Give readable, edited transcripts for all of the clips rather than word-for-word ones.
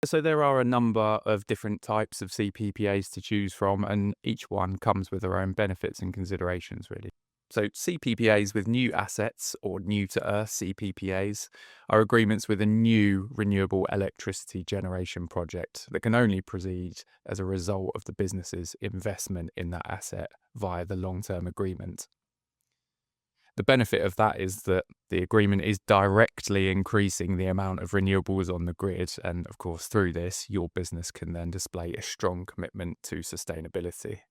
So there are a number of different types of CPPAs to choose from, and each one comes with their own benefits and considerations, really. So CPPAs with new assets, or new to earth CPPAs, are agreements with a new renewable electricity generation project that can only proceed as a result of the business's investment in that asset via the long-term agreement. The benefit of that is that the agreement is directly increasing the amount of renewables on the grid, and of course, through this, your business can then display a strong commitment to sustainability.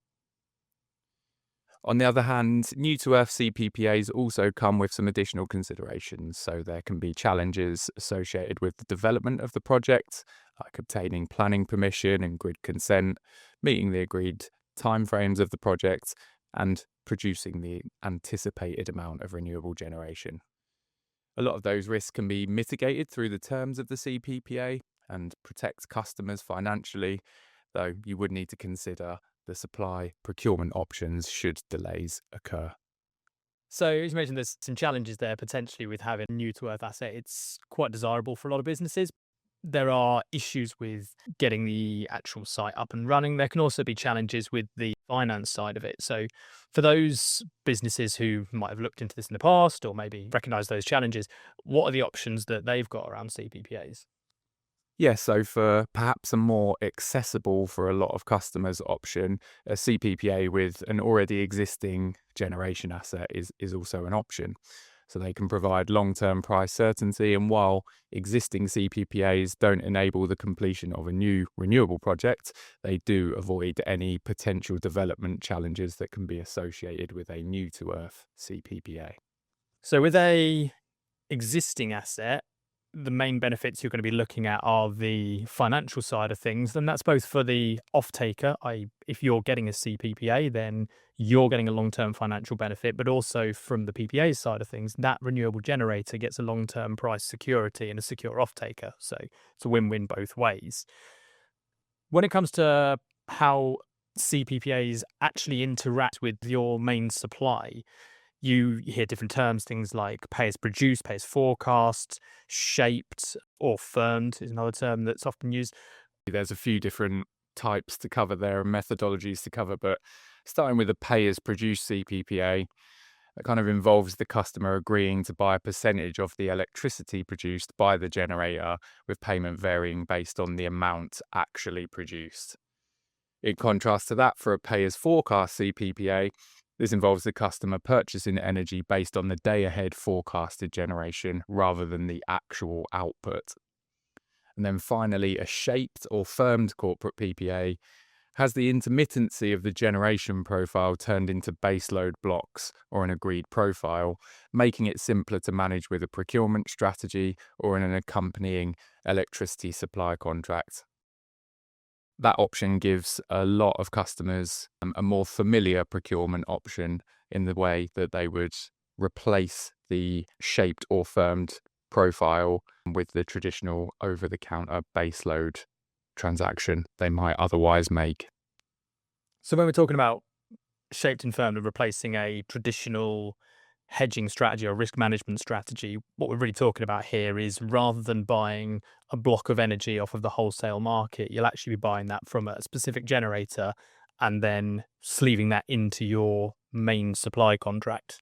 On the other hand, new to earth CPPAs also come with some additional considerations. So there can be challenges associated with the development of the project, like obtaining planning permission and grid consent, meeting the agreed timeframes of the project, and producing the anticipated amount of renewable generation. A lot of those risks can be mitigated through the terms of the CPPA and protect customers financially, though you would need to consider the supply procurement options should delays occur. So as you mentioned, there's some challenges there potentially with having a new to earth asset. It's quite desirable for a lot of businesses. There are issues with getting the actual site up and running. There can also be challenges with the finance side of it. So for those businesses who might have looked into this in the past or maybe recognize those challenges, what are the options that they've got around CPPAs? Yeah, so for perhaps a more accessible for a lot of customers option, a CPPA with an already existing generation asset is also an option. So they can provide long-term price certainty, and while existing CPPAs don't enable the completion of a new renewable project, they do avoid any potential development challenges that can be associated with a new to earth CPPA. So with a existing asset, the main benefits you're going to be looking at are the financial side of things, and that's both for the off-taker, i.e. if you're getting a CPPA, then you're getting a long-term financial benefit, but also from the PPA side of things, that renewable generator gets a long-term price security and a secure off-taker. So it's a win-win both ways. When it comes to how CPPAs actually interact with your main supply, you hear different terms, things like pay as produced, pay as forecast, shaped, or firmed is another term that's often used. There's a few different types to cover there and methodologies to cover, but starting with a pay as produced CPPA, that kind of involves the customer agreeing to buy a percentage of the electricity produced by the generator, with payment varying based on the amount actually produced. In contrast to that, for a pay as forecast CPPA, this involves the customer purchasing energy based on the day ahead forecasted generation rather than the actual output. And then finally, a shaped or firmed corporate PPA has the intermittency of the generation profile turned into baseload blocks or an agreed profile, making it simpler to manage with a procurement strategy or in an accompanying electricity supply contract. That option gives a lot of customers a more familiar procurement option in the way that they would replace the shaped or firmed profile with the traditional over-the-counter baseload transaction they might otherwise make. So when we're talking about shaped and firmed and replacing a traditional hedging strategy or risk management strategy, what we're really talking about here is rather than buying a block of energy off of the wholesale market, you'll actually be buying that from a specific generator and then sleeving that into your main supply contract.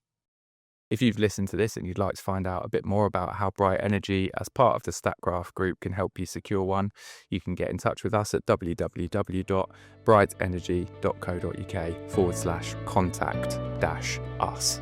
If you've listened to this and you'd like to find out a bit more about how Bryt Energy, as part of the Statkraft Group, can help you secure one, you can get in touch with us at www.brytenergy.co.uk/contact-us.